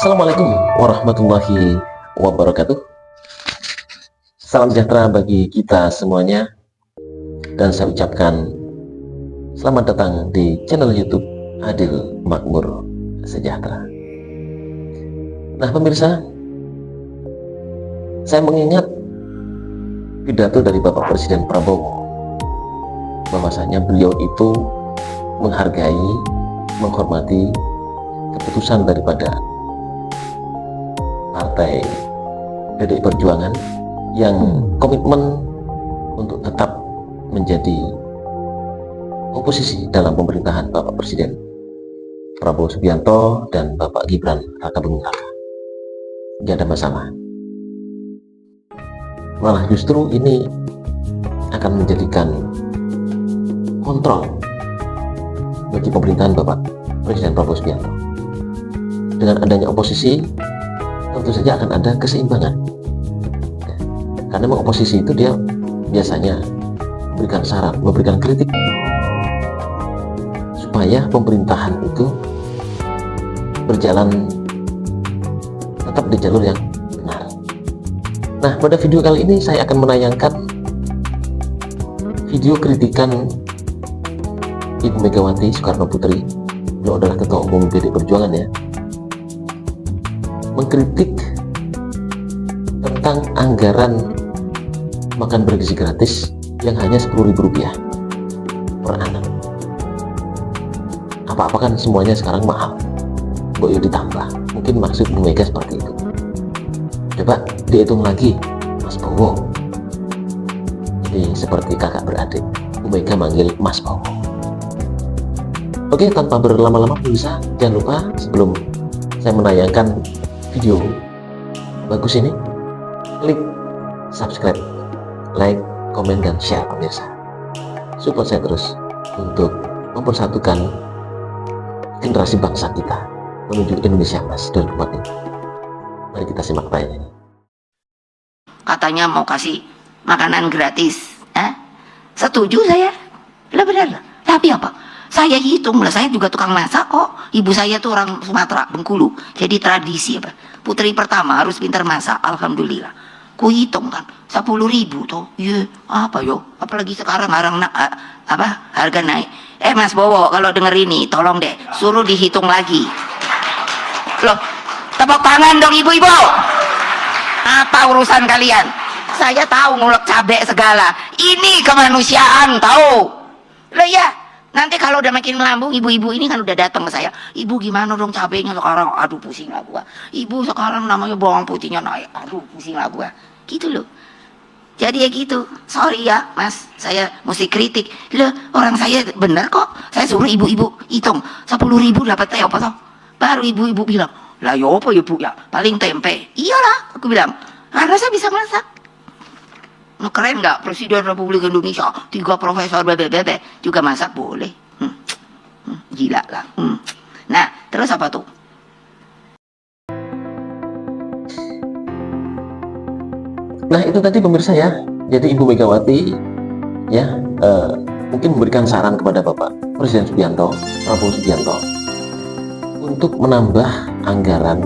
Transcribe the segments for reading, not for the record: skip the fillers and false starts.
Assalamualaikum warahmatullahi wabarakatuh. Salam sejahtera bagi kita semuanya. Dan saya ucapkan selamat datang di channel YouTube Adil Makmur Sejahtera. Nah pemirsa, saya mengingat pidato dari Bapak Presiden Prabowo, bahwasanya beliau itu menghargai, menghormati keputusan daripada Partai PDI Perjuangan yang komitmen untuk tetap menjadi oposisi dalam pemerintahan Bapak Presiden Prabowo Subianto dan Bapak Gibran Rakabuming Raka. Tidak ada masalah. Malah justru ini akan menjadikan kontrol bagi pemerintahan Bapak Presiden Prabowo Subianto. Dengan adanya oposisi, tentu saja akan ada keseimbangan. Karena memang oposisi itu dia biasanya memberikan saran, memberikan kritik supaya pemerintahan itu berjalan tetap di jalur yang benar. Nah, pada video kali ini saya akan menayangkan video kritikan Ibu Megawati Soekarno Putri. Beliau adalah Ketua Umum PDI Perjuangan ya, mengkritik tentang anggaran makan bergizi gratis yang hanya Rp10.000 per anak. Apa-apa kan semuanya sekarang mahal, boyo ditambah. Mungkin maksud Bu Mega seperti itu. Coba dihitung lagi, Mas Bowo. Jadi seperti kakak beradik, Bu Mega manggil Mas Bowo. Oke, tanpa berlama-lama pemirsa, jangan lupa sebelum saya menayangkan video bagus ini, klik subscribe, like, komen, dan share pemirsa. Support saya terus untuk mempersatukan generasi bangsa kita menuju Indonesia Emas 2045. Mari kita simak tayangan ini. Katanya mau kasih makanan gratis, setuju saya. Lah benar lah. Tapi apa? Saya hitung lah, saya juga tukang masak kok. Ibu saya tuh orang Sumatera, Bengkulu. Jadi tradisi apa? Putri pertama harus pintar masak, alhamdulillah. Ku hitung kan, 10.000 tuh. Iya, apa yo? Apalagi sekarang harga naik. Mas Bowo, kalau denger ini, tolong deh, suruh dihitung lagi. Loh, tepuk tangan dong ibu-ibu. Apa urusan kalian? Saya tahu ngulek cabai segala. Ini kemanusiaan, tahu? Loh ya. Nanti kalau udah makin melambung, ibu-ibu ini kan udah datang ke saya. Ibu gimana dong cabenya sekarang? Aduh pusing lah gua. Ibu sekarang namanya bawang putihnya naik. Aduh pusing lah gua. Gitu loh. Jadi ya gitu. Sorry ya mas, saya mesti kritik. Loh orang saya bener kok. Saya suruh ibu-ibu hitung 10.000 dapat teh apa toh? Baru ibu-ibu bilang, lah ya apa ya bu ya? Paling tempe. Iyalah, aku bilang. Karena saya bisa masak. Nah, keren nggak Presiden Republik Indonesia 3 profesor BBB juga masak boleh. Gila lah. Nah terus apa tuh? Nah itu tadi pemirsa ya. Jadi Ibu Megawati ya mungkin memberikan saran kepada Bapak Presiden Prabowo Subianto untuk menambah anggaran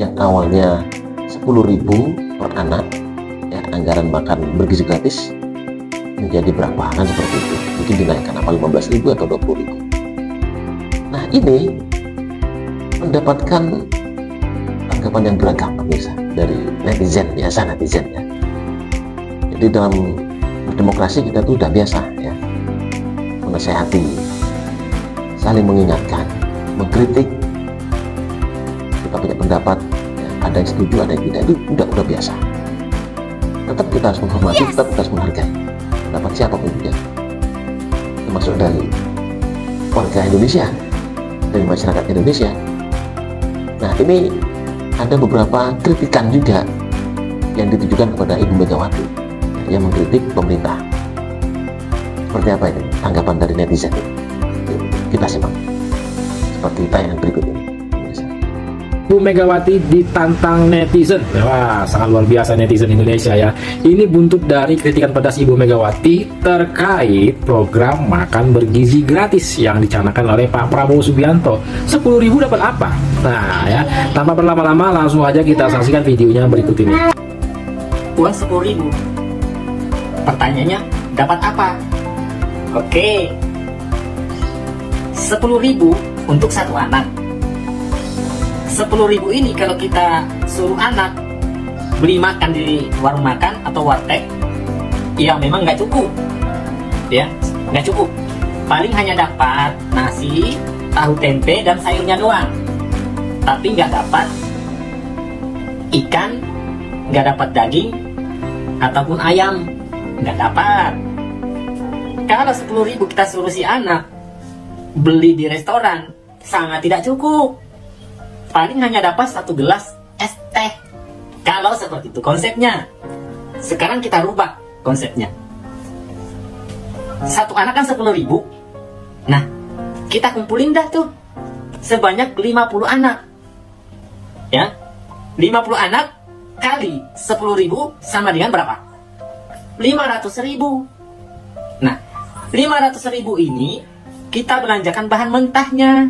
yang awalnya 10.000 per anak, anggaran makan bergizi gratis menjadi berapa kan seperti itu, mungkin dinaikkan apa 15.000 atau 20.000. Nah ini mendapatkan tanggapan yang beragam pemirsa dari netizen, biasa netizen ya. Jadi dalam berdemokrasi kita tuh udah biasa ya, menasehati, saling mengingatkan, mengkritik, kita punya pendapat ya, ada yang setuju ada yang tidak, itu udah biasa. Tetap kita harus menghormati, tetap kita harus menghargai pendapat siapapun juga, termasuk dari warga Indonesia, dari masyarakat Indonesia. Nah ini ada beberapa kritikan juga yang ditujukan kepada Ibu Megawati yang mengkritik pemerintah. Seperti apa ini tanggapan dari netizen? Yuk, kita simak seperti tayangan berikut ini. Bu Megawati ditantang netizen. Wah, sangat luar biasa netizen Indonesia ya. Ini buntut dari kritikan pedas Ibu Megawati terkait program makan bergizi gratis yang dicanangkan oleh Pak Prabowo Subianto. 10.000 dapat apa? Nah ya, tanpa berlama-lama langsung aja kita saksikan videonya berikut ini. Uang 10.000. Pertanyaannya, dapat apa? Oke, 10.000 untuk satu anak. 10.000 ini kalau kita suruh anak beli makan di warung makan atau warteg, ya memang nggak cukup, ya nggak cukup. Paling hanya dapat nasi, tahu tempe dan sayurnya doang, tapi nggak dapat ikan, nggak dapat daging ataupun ayam, nggak dapat. Kalau 10.000 kita suruh si anak beli di restoran, sangat tidak cukup. Paling hanya dapat 1 gelas es teh. Kalau seperti itu konsepnya. Sekarang kita rubah konsepnya. Satu anak kan 10.000. Nah, kita kumpulin dah tuh sebanyak 50 anak. Ya, 50 anak kali 10.000 sama dengan berapa? 500.000. Nah, 500.000 ini kita belanjakan bahan mentahnya.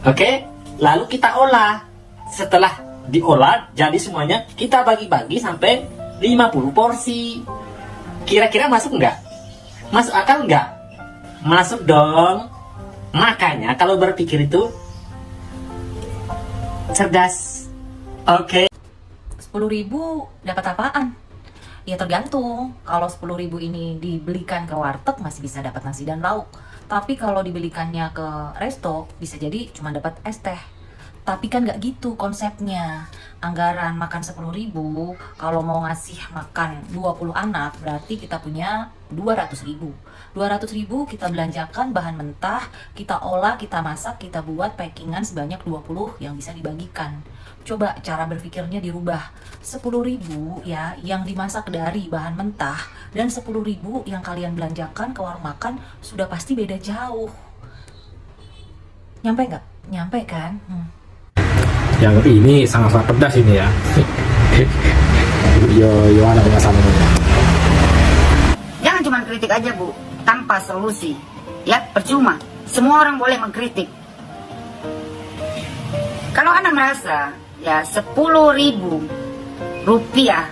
Oke? Lalu kita olah. Setelah diolah, jadi semuanya kita bagi-bagi sampai 50 porsi. Kira-kira masuk nggak? Masuk akal nggak? Masuk dong. Makanya kalau berpikir itu cerdas. Oke. 10.000 dapat apaan? Ya tergantung. Kalau 10.000 ini dibelikan ke warteg masih bisa dapat nasi dan lauk. Tapi kalau dibelikannya ke resto bisa jadi cuma dapat es teh. Tapi kan nggak gitu konsepnya. Anggaran makan 10.000 kalau mau ngasih makan 20 anak berarti kita punya 200.000. 200.000 kita belanjakan bahan mentah, kita olah, kita masak, kita buat packingan sebanyak 20 yang bisa dibagikan. Coba cara berpikirnya dirubah. 10.000 ya yang dimasak dari bahan mentah dan 10.000 yang kalian belanjakan ke warung makan sudah pasti beda jauh. Nyampe nggak? Nyampe kan? Yang ini sangat-sangat pedas ini ya. Yo ada pengasaran. Jangan cuma kritik aja Bu, tanpa solusi. Ya, percuma. Semua orang boleh mengkritik. Kalau Anda merasa ya 10.000 rupiah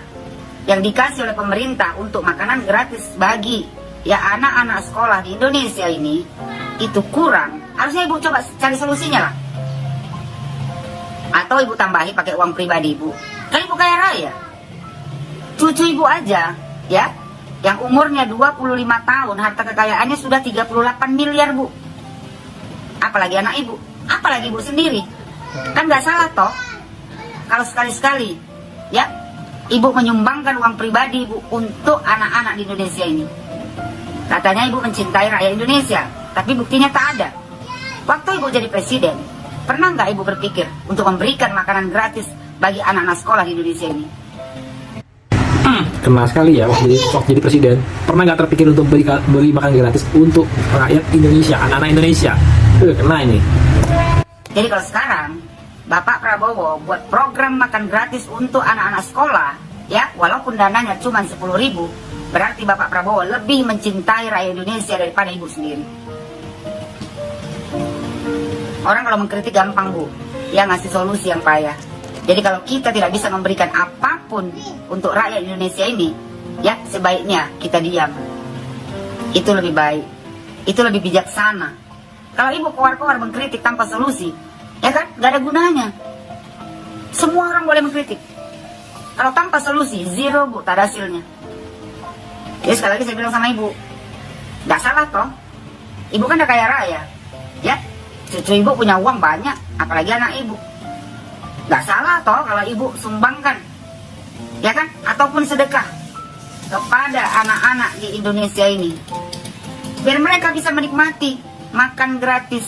yang dikasih oleh pemerintah untuk makanan gratis bagi ya anak-anak sekolah di Indonesia ini itu kurang, harusnya Ibu coba cari solusinya lah. Atau Ibu tambahi pakai uang pribadi Ibu. Kan Ibu kaya raya. Cucu Ibu aja ya yang umurnya 25 tahun harta kekayaannya sudah 38 miliar Bu. Apalagi anak Ibu, apalagi Ibu sendiri. Kan nggak salah toh kalau sekali-sekali ya Ibu menyumbangkan uang pribadi Ibu untuk anak-anak di Indonesia ini. Katanya Ibu mencintai rakyat Indonesia, tapi buktinya tak ada. Waktu Ibu jadi presiden, pernah nggak Ibu berpikir untuk memberikan makanan gratis bagi anak-anak sekolah di Indonesia ini? Kena sekali ya waktu jadi presiden. Pernah nggak terpikir untuk beri makan gratis untuk rakyat Indonesia, anak-anak Indonesia? Kena ini. Jadi kalau sekarang Bapak Prabowo buat program makan gratis untuk anak-anak sekolah, ya walaupun dananya cuma 10.000, berarti Bapak Prabowo lebih mencintai rakyat Indonesia daripada Ibu sendiri. Orang kalau mengkritik gampang Bu, ya ngasih solusi yang payah. Jadi kalau kita tidak bisa memberikan apapun untuk rakyat Indonesia ini, ya sebaiknya kita diam. Itu lebih baik, itu lebih bijaksana. Kalau Ibu keluar-keluar mengkritik tanpa solusi, ya kan, gak ada gunanya. Semua orang boleh mengkritik. Kalau tanpa solusi, zero Bu, tak ada hasilnya. Jadi sekali lagi saya bilang sama Ibu, gak salah toh. Ibu kan udah kaya raya, ya. Cucu Ibu punya uang banyak, apalagi anak Ibu. Gak salah toh kalau Ibu sumbangkan, ya kan, ataupun sedekah kepada anak-anak di Indonesia ini, biar mereka bisa menikmati makan gratis,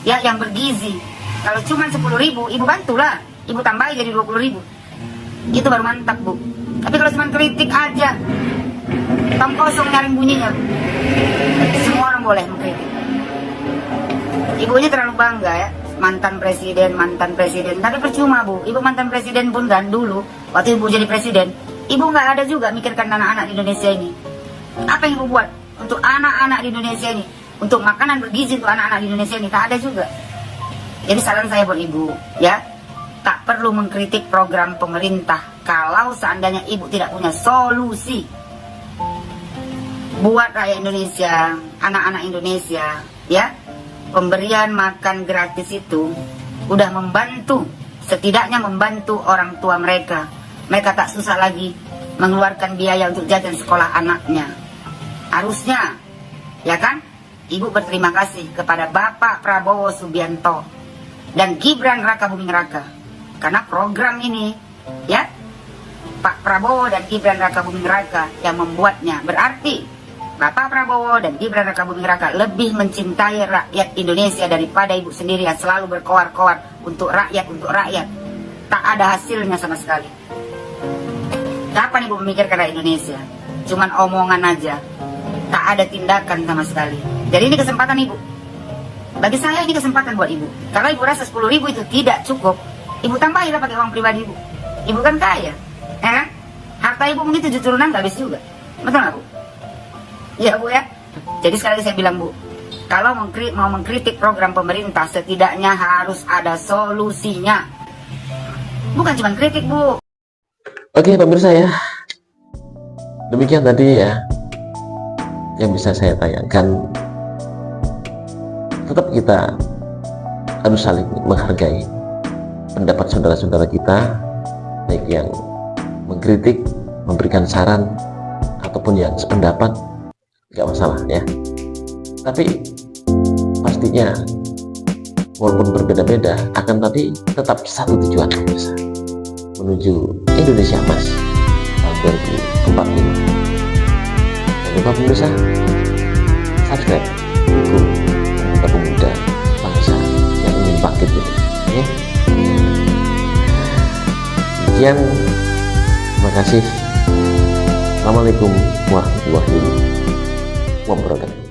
ya yang bergizi. Kalau cuma 10.000, Ibu bantulah, Ibu tambahin jadi 20.000. Itu baru mantap Bu. Tapi kalau cuma kritik aja, tong kosong nyaring bunyinya. Semua orang boleh mengkritik. Ibunya terlalu bangga ya, mantan presiden, tapi percuma Bu. Ibu mantan presiden pun kan dulu waktu Ibu jadi presiden, Ibu nggak ada juga mikirkan anak-anak di Indonesia ini. Apa yang Ibu buat untuk anak-anak di Indonesia ini, untuk makanan bergizi untuk anak-anak di Indonesia ini? Tak ada juga. Jadi saran saya buat Ibu, ya, tak perlu mengkritik program pemerintah kalau seandainya Ibu tidak punya solusi buat rakyat Indonesia, anak-anak Indonesia, ya. Pemberian makan gratis itu udah membantu, setidaknya membantu orang tua mereka. Mereka tak susah lagi mengeluarkan biaya untuk jajan sekolah anaknya. Harusnya, ya kan, Ibu berterima kasih kepada Bapak Prabowo Subianto dan Gibran Raka Buming Raka, karena program ini, ya, Pak Prabowo dan Gibran Raka Buming Raka yang membuatnya. Berarti Bapak Prabowo dan Gibran Raka Buming Raka lebih mencintai rakyat Indonesia daripada Ibu sendiri yang selalu berkoar-koar untuk rakyat, tak ada hasilnya sama sekali. Kapan Ibu memikirkan rakyat Indonesia? Cuman omongan aja, tak ada tindakan sama sekali. Jadi ini kesempatan Ibu. Bagi saya ini kesempatan buat Ibu. Kalau Ibu rasa 10.000 itu tidak cukup, Ibu tambahilah pakai uang pribadi Ibu. Ibu kan kaya, ya kan? Harta Ibu mungkin 7 turunan gak habis juga. Betul gak Bu? Ya Bu ya. Jadi sekali lagi saya bilang Bu, kalau mau mengkritik program pemerintah, setidaknya harus ada solusinya. Bukan cuma kritik Bu. Oke pemirsa ya, demikian tadi ya yang bisa saya tayangkan. Tetap kita harus saling menghargai pendapat saudara-saudara kita, baik yang mengkritik, memberikan saran, ataupun yang sependapat, nggak masalah ya. Tapi pastinya walaupun berbeda-beda, akan tapi tetap satu tujuan pemirsa, menuju Indonesia Emas tahun 2045. Jangan lupa pemirsa, subscribe, dukung pemuda bangsa yang ingin bangkit ini. Ya. Sekian, terima kasih. Assalamualaikum warahmatullahi wabarakatuh.